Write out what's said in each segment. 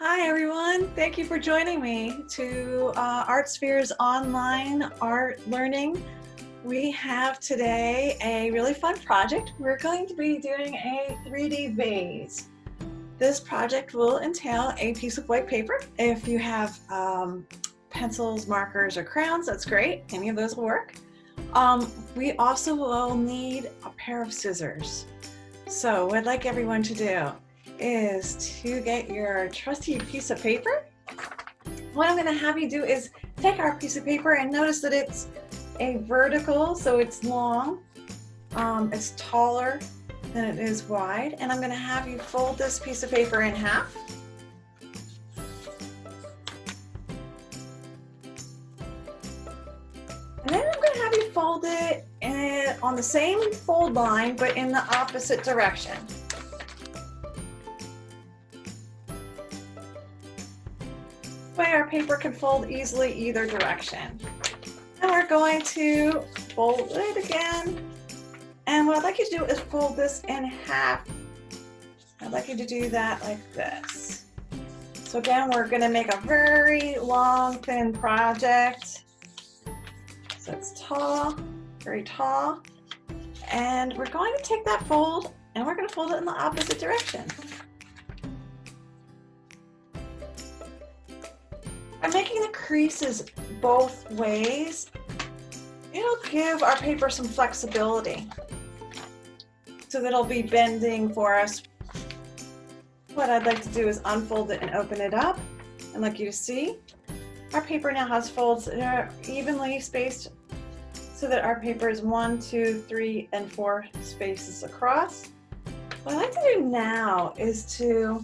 Hi everyone, thank you for joining me to ArtSphere's online art learning. We have today a really fun project. We're going to be doing a 3D vase. This project will entail a piece of white paper. If you have pencils, markers, or crayons, that's great. Any of those will work. We also will need a pair of scissors. So what I'd like everyone to do is to get your trusty piece of paper. What I'm going to have you do is take our piece of paper and notice that it's a vertical, so it's long, it's taller than it is wide, and I'm going to have you fold this piece of paper in half. And then I'm going to have you fold it on the same fold line, but in the opposite direction. This way our paper can fold easily either direction. And we're going to fold it again. And what I'd like you to do is fold this in half. I'd like you to do that like this. So again, we're going to make a very long, thin project. So it's tall, very tall. And we're going to take that fold and we're going to fold it in the opposite direction. By making the creases both ways, it'll give our paper some flexibility so that it'll be bending for us. What I'd like to do is unfold it and open it up. I'd like you to see our paper now has folds that are evenly spaced so that our paper is 1, 2, 3, and 4 spaces across. What I'd like to do now is to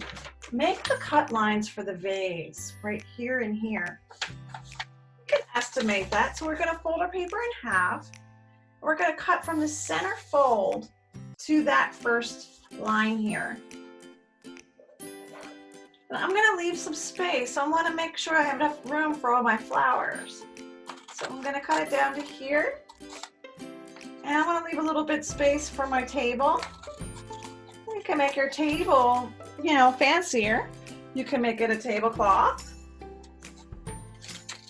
make the cut lines for the vase right here and here. You can estimate that. So we're going to fold our paper in half. We're going to cut from the center fold to that first line here. And I'm going to leave some space. So I want to make sure I have enough room for all my flowers. So I'm going to cut it down to here. And I want to leave a little bit space for my table. You can make your table, you know, fancier. You can make it a tablecloth.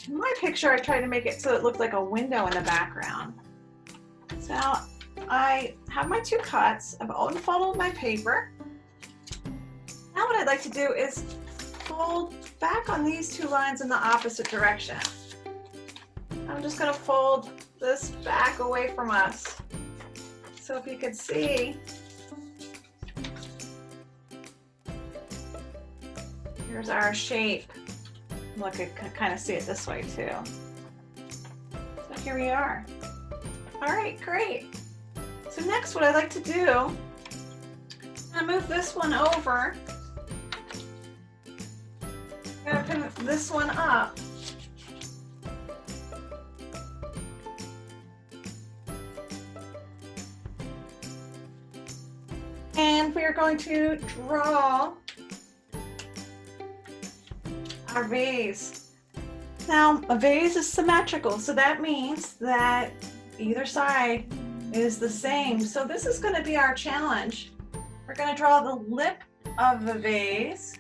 In my picture, I tried to make it so it looked like a window in the background. So I have my two cuts. I've unfolded my paper. Now what I'd like to do is fold back on these two lines in the opposite direction. I'm just going to fold this back away from us. So if you could see, here's our shape. Look, I can kind of see it this way too. So here we are. All right, great. So next what I'd like to do, I'm gonna move this one over. I'm gonna put this one up. And we are going to draw our vase. Now, a vase is symmetrical, so that means that either side is the same. So this is going to be our challenge. We're going to draw the lip of the vase.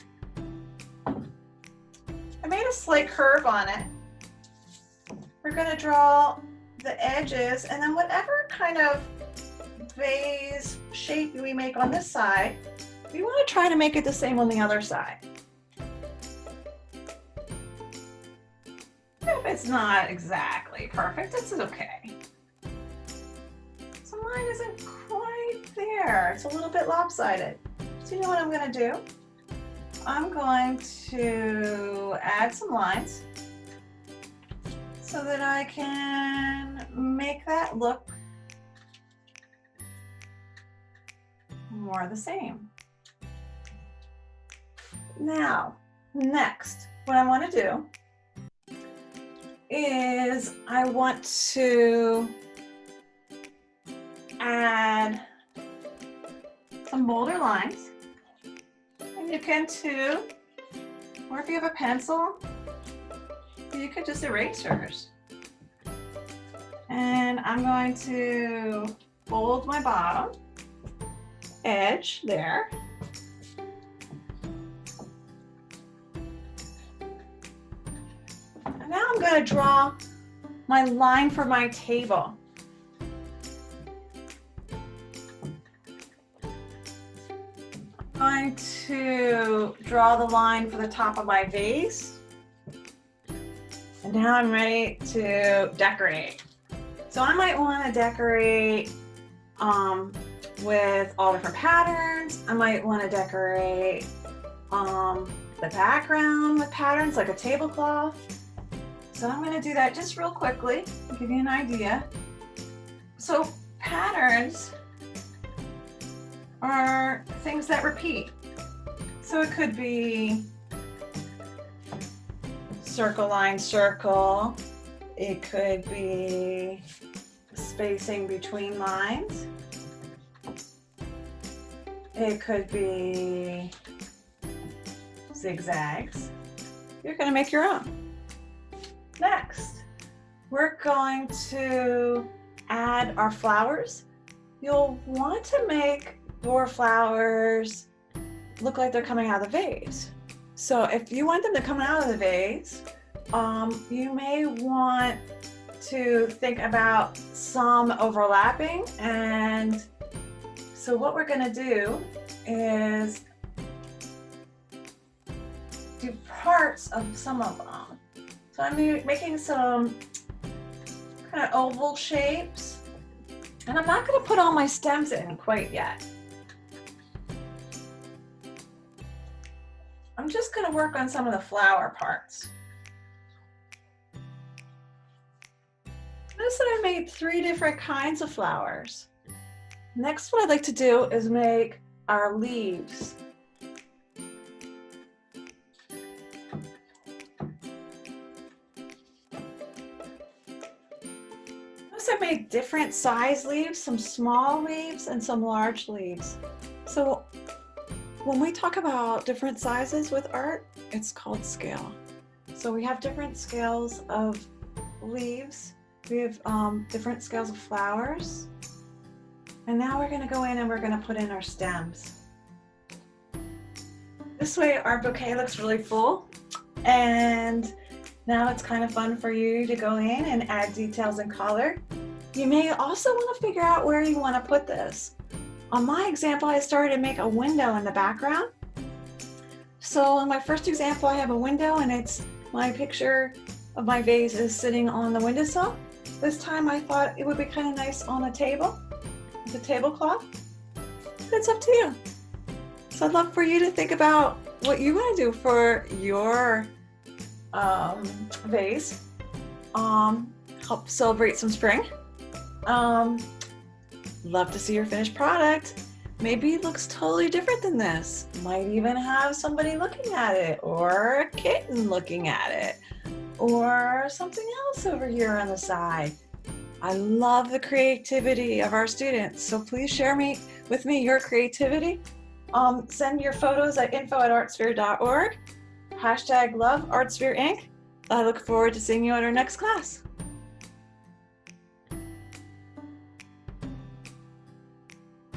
I made a slight curve on it. We're going to draw the edges, and then whatever kind of vase shape we make on this side, we want to try to make it the same on the other side. If it's not exactly perfect, it's okay. So mine isn't quite there. It's a little bit lopsided. So you know what I'm going to do? I'm going to add some lines so that I can make that look more the same. Now, next, what I want to do is I want to add some bolder lines, and you can too, or if you have a pencil, you could just erase yours. And I'm going to fold my bottom edge there. going to draw my line for my table. I'm going to draw the line for the top of my vase. And now I'm ready to decorate. So I might want to decorate with all different patterns. I might want to decorate the background with patterns like a tablecloth. So I'm going to do that just real quickly to give you an idea. So patterns are things that repeat. So it could be circle, line, circle. It could be spacing between lines. It could be zigzags. You're going to make your own. Next, we're going to add our flowers. You'll want to make your flowers look like they're coming out of the vase. So if you want them to come out of the vase, you may want to think about some overlapping. And so what we're going to do is do parts of some of them. So I'm making some kind of oval shapes, and I'm not going to put all my stems in quite yet. I'm just going to work on some of the flower parts. Notice that I made 3 different kinds of flowers. Next, what I'd like to do is make our leaves. Notice I made different size leaves, some small leaves and some large leaves. So when we talk about different sizes with art, it's called scale. So we have different scales of leaves. We have different scales of flowers. And now we're going to go in and we're going to put in our stems. This way our bouquet looks really full. And now it's kind of fun for you to go in and add details and color. You may also want to figure out where you want to put this. On my example, I started to make a window in the background. So in my first example, I have a window and it's my picture of my vase is sitting on the windowsill. This time I thought it would be kind of nice on the table, the tablecloth. It's up to you. So I'd love for you to think about what you want to do for your vase. Help celebrate some spring. Love to see your finished product. Maybe it looks totally different than this. Might even have somebody looking at it, or a kitten looking at it, or something else over here on the side. I love the creativity of our students, so please share with me your creativity. Send your photos at info@artsphere.org. #LoveArtsphereInc. I look forward to seeing you at our next class.